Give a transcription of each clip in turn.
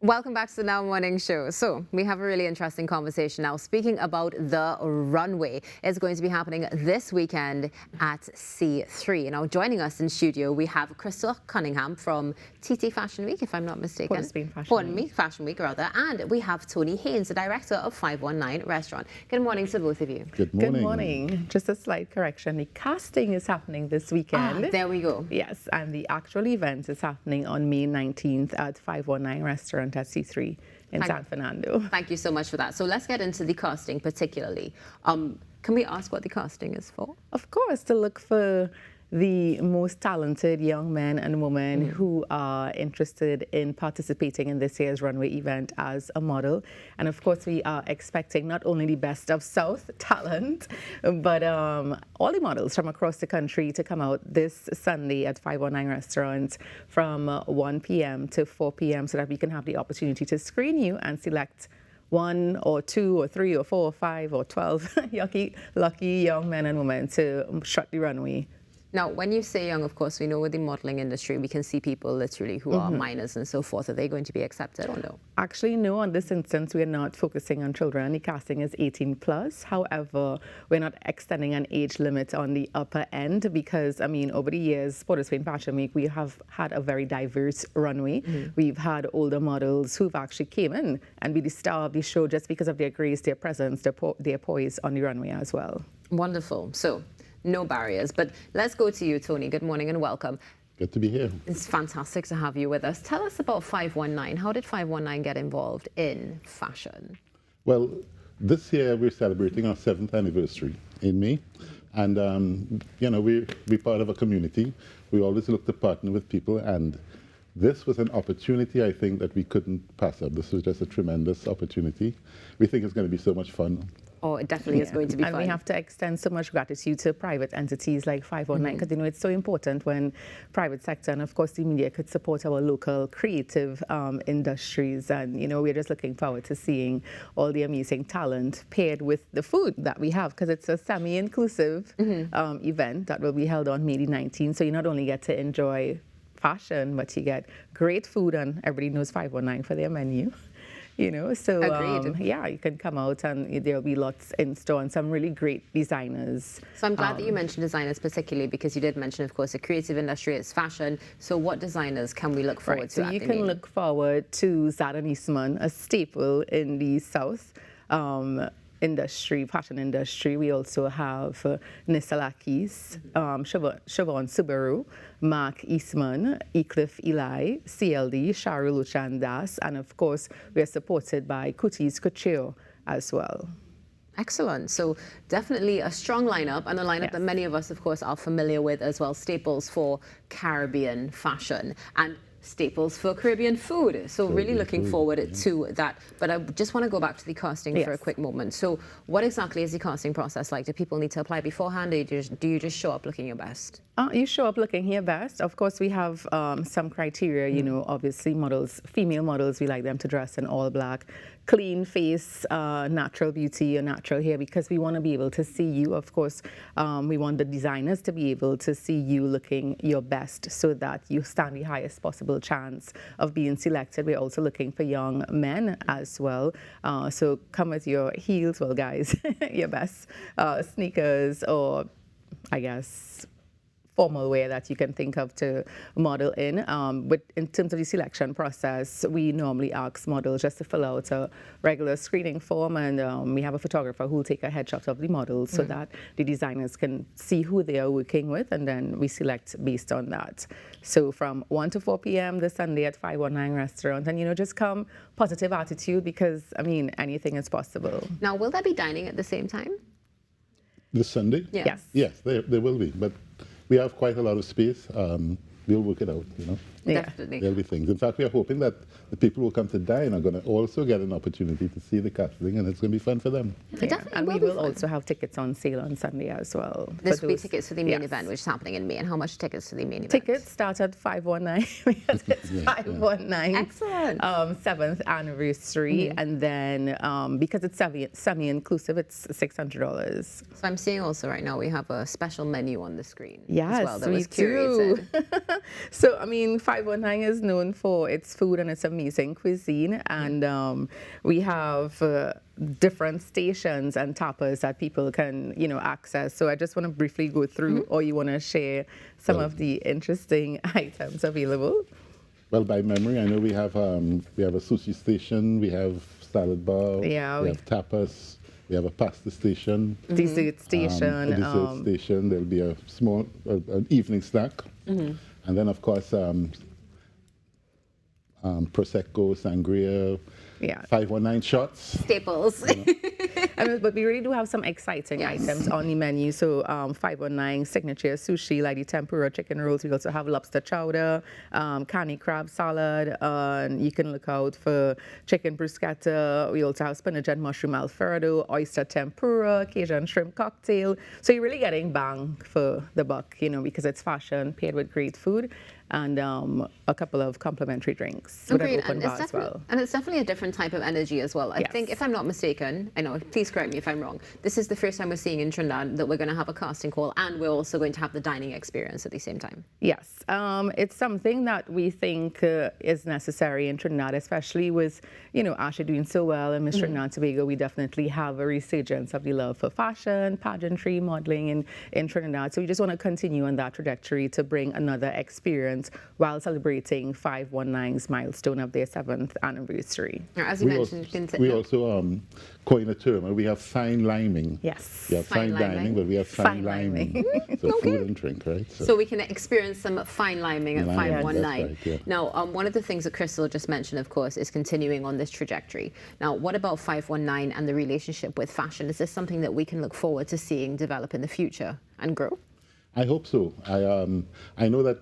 Welcome back to the Now Morning Show. So we have a really interesting conversation now. Speaking about the Runway, it's going to be happening this weekend at C3. Now joining us in studio, we have Crystal Cunningham from TT Fashion Week, if I'm not mistaken. Fashion Week rather. And we have Tony Haynes, the director of 519 Restaurant. Good morning to both of you. Good morning. Good morning. Just a slight correction. The casting is happening this weekend. There we go. Yes, and the actual event is happening on May 19th at 519 Restaurant at C3 in San Fernando. Thank you so much for that. So let's get into the casting particularly. Can we ask what the casting is for? Of course, to look for the most talented young men and women who are interested in participating in this year's runway event as a model. And of course, we are expecting not only the best of South talent, but all the models from across the country to come out this Sunday at 519 Restaurant from 1 p.m. to 4 p.m. so that we can have the opportunity to screen you and select 1 or 2 or 3 or 4 or 5 or 12 lucky young men and women to strut the runway. Now, when you say young, of course, we know with the modeling industry, we can see people literally who are minors and so forth. Are they going to be accepted or no? Actually, no. On this instance, we are not focusing on children. The casting is 18 plus. However, we're not extending an age limit on the upper end because, I mean, over the years, Port of Spain Fashion Week, we have had a very diverse runway. We've had older models who've actually came in and be the star of the show just because of their grace, their presence, their poise on the runway as well. Wonderful. So, no barriers. But let's go to you, Tony. Good morning and welcome. Good to be here. It's fantastic to have you with us. Tell us about 519. How did 519 get involved in fashion? Well, this year we're celebrating our 7th anniversary in May. And, you know, we're part of a community. We always look to partner with people. And this was an opportunity, I think, that we couldn't pass up. This was just a tremendous opportunity. We think it's going to be so much fun. Oh, it definitely is going to be fun. And we have to extend so much gratitude to private entities like 519 because, you know, it's so important when private sector and, of course, the media could support our local creative industries. And, you know, we're just looking forward to seeing all the amazing talent paired with the food that we have because it's a semi-inclusive event that will be held on May the 19th. So you not only get to enjoy fashion, but you get great food and everybody knows 519 for their menu. You know, so yeah, you can come out and there'll be lots in store and some really great designers. So I'm glad that you mentioned designers particularly because you did mention, of course, the creative industry is fashion. So what designers can we look forward to? So you can look forward to Zad and Eastman, a staple in the South fashion industry. We also have Nisalakis, Siobhan Subaru, Mark Eastman, Ecliffe Eli, CLD, Sharu Luchandas, and of course, we are supported by Kutis Couture as well. Excellent. So definitely a strong lineup and a lineup that many of us, of course, are familiar with as well. Staples for Caribbean fashion and staples for Caribbean food. So really looking forward to that. But I just want to go back to the casting for a quick moment. So what exactly is the casting process like? Do people need to apply beforehand or do you just show up looking your best? You show up looking your best. Of course, we have some criteria, you know, obviously models, female models, we like them to dress in all black, clean face, natural beauty or natural hair because we want to be able to see you. Of course, we want the designers to be able to see you looking your best so that you stand the highest possible chance of being selected. We're also looking for young men as well. So come with your heels, well guys, your best sneakers or I guess formal wear that you can think of to model in. But in terms of the selection process, we normally ask models just to fill out a regular screening form and we have a photographer who will take a headshot of the models so that the designers can see who they are working with and then we select based on that. So from 1 to 4 p.m. this Sunday at 519 Restaurant and, you know, just come positive attitude because, I mean, anything is possible. Now, will there be dining at the same time? This Sunday? Yes. Yes, there will be. But we have quite a lot of space. We'll work it out, you know. Definitely. There'll be things. In fact, we are hoping that the people who come to dine are going to also get an opportunity to see the casting, and it's going to be fun for them. And we will also have tickets on sale on Sunday as well. This will be tickets for the main event, which is happening in May. And how much tickets for the main event? Tickets start at 519. It's 519. Excellent. 7th anniversary, and then because it's semi-inclusive, it's $600. So I'm seeing also right now we have a special menu on the screen. Yes, as well, that we was curated. do. So I mean, 519 is known for its food and its amazing cuisine, and we have different stations and tapas that people can, access. So I just want to briefly go through, or you want to share some of the interesting items available? Well, by memory, I know we have a sushi station, we have salad bar, we have tapas, we have a pasta station, dessert station. A dessert station. There'll be a small an evening snack, and then of course prosecco, sangria. 519 shots. Staples. But we really do have some exciting items on the menu. So 519 signature sushi, like the tempura chicken rolls. We also have lobster chowder, canny crab salad. You can look out for chicken bruschetta. We also have spinach and mushroom alfredo, oyster tempura, Cajun shrimp cocktail. So you're really getting bang for the buck, because it's fashion paired with great food. And a couple of complimentary drinks with an open bar as well. And it's definitely a different type of energy as well. I think, if I'm not mistaken, I know, please correct me if I'm wrong, this is the first time we're seeing in Trinidad that we're going to have a casting call, and we're also going to have the dining experience at the same time. Yes, it's something that we think is necessary in Trinidad, especially with, Asha doing so well in Miss Trinidad and Tobago. We definitely have a resurgence of the love for fashion, pageantry, modeling in Trinidad. So we just want to continue on that trajectory to bring another experience while celebrating 519's milestone of their 7th anniversary. As you mentioned, we also coin a term. We have fine liming. Yes. We have fine dining, but we have fine liming. So food and drink, right? So we can experience some fine liming at 519. Right, Now, one of the things that Crystal just mentioned, of course, is continuing on this trajectory. Now, what about 519 and the relationship with fashion? Is this something that we can look forward to seeing develop in the future and grow? I hope so. I know that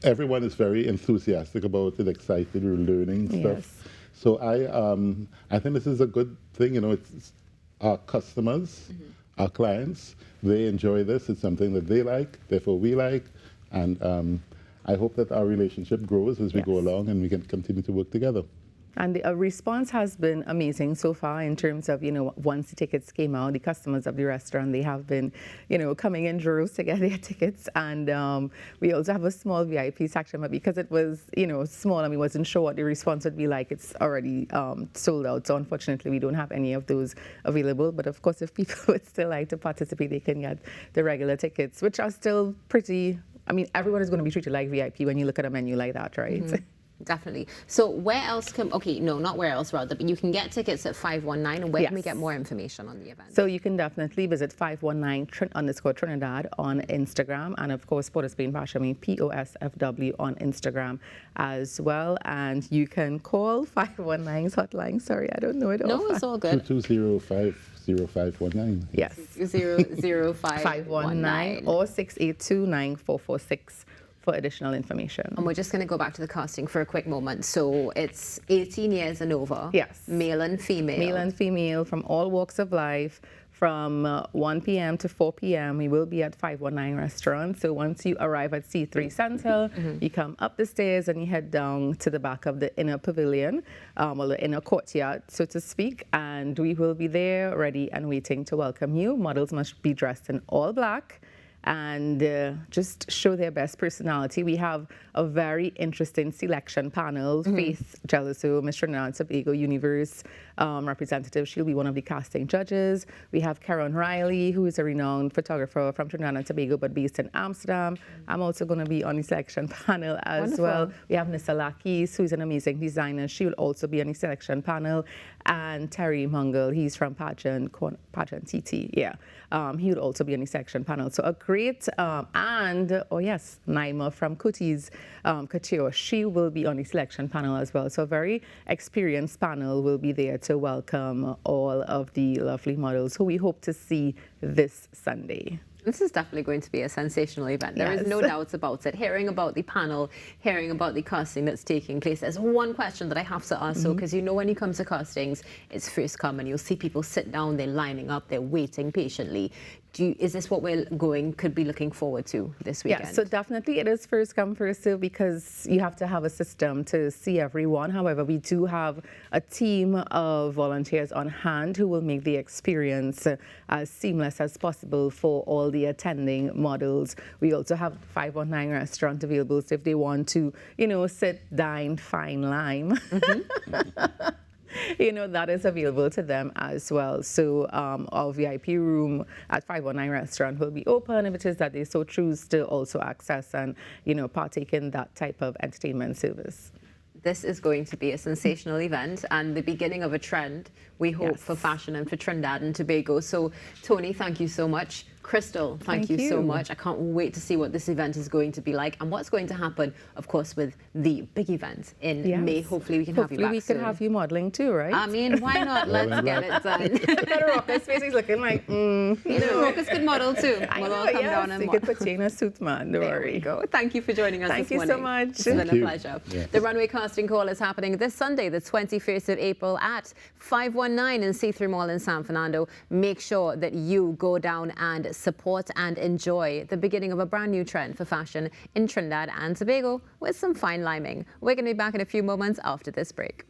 everyone is very enthusiastic about it, excited, we're learning stuff. So I think this is a good thing. It's our customers, our clients, they enjoy this. It's something that they like, therefore we like. And I hope that our relationship grows as we go along and we can continue to work together. And the response has been amazing so far in terms of, once the tickets came out, the customers of the restaurant, they have been, coming in droves to get their tickets. And we also have a small VIP section, but because it was, small and we wasn't sure what the response would be like, it's already sold out. So unfortunately, we don't have any of those available. But of course, if people would still like to participate, they can get the regular tickets, which are still pretty, everyone is going to be treated like VIP when you look at a menu like that, right? Definitely. So where else can, not where else rather, but you can get tickets at 519, and where can we get more information on the event? So you can definitely visit 519_Trinidad on Instagram, and of course Port of Spain Fashion, POSFW on Instagram as well. And you can call 519's hotline. Sorry, I don't know it. No, it's all good. 220-50519. Yes. 00519 or 682-9446. For additional information. And we're just going to go back to the casting for a quick moment. So it's 18 years and over. Yes. Male and female. Male and female from all walks of life. From 1 p.m. to 4 p.m. we will be at 519 Restaurant. So once you arrive at C3 Central, you come up the stairs and you head down to the back of the inner pavilion, or the inner courtyard, so to speak. And we will be there ready and waiting to welcome you. Models must be dressed in all black and just show their best personality. We have a very interesting selection panel. Faith Geloso, Miss Trinidad and Tobago Universe representative. She'll be one of the casting judges. We have Karen Riley, who is a renowned photographer from Trinidad and Tobago, but based in Amsterdam. I'm also going to be on the selection panel as well. We have Nissa Lakis, who's an amazing designer. She will also be on the selection panel. And Terry Mungle, he's from Pageant TT. Yeah, he would also be on the selection panel. So a great, Naima from Cooties Couture, she will be on the selection panel as well. So a very experienced panel will be there to welcome all of the lovely models who we hope to see this Sunday. This is definitely going to be a sensational event. There is no doubt about it. Hearing about the panel, hearing about the casting that's taking place, there's one question that I have to ask, because when you come to castings, it's first come and you'll see people sit down, they're lining up, they're waiting patiently. is this what could be looking forward to this weekend? Yeah, so definitely it is first come, first serve because you have to have a system to see everyone. However, we do have a team of volunteers on hand who will make the experience as seamless as possible for all the attending models. We also have 519 restaurant available, so if they want to, sit, dine, fine lime. That is available to them as well. So our VIP room at 519 restaurant will be open if it is that they so choose to also access and, partake in that type of entertainment service. This is going to be a sensational event and the beginning of a trend, we hope, for fashion and for Trinidad and Tobago. So, Tony, thank you so much. Crystal, thank you so much. I can't wait to see what this event is going to be like and what's going to happen, of course, with the big event in May. Hopefully we can have you back soon. Hopefully we can have you modeling too, right? I mean, why not? Let's get it done. Rocker's face is looking like, Rocker's could model too. We'll all come down and you could put you in a suit, man. Don't worry. There we go. Thank you for joining us Thank this you morning. so much. It's been a pleasure. Yeah. The Runway Casting Call is happening this Sunday, the 21st of April at 519 in See-Through Mall in San Fernando. Make sure that you go down and support and enjoy the beginning of a brand new trend for fashion in Trinidad and Tobago with some fine liming. We're going to be back in a few moments after this break.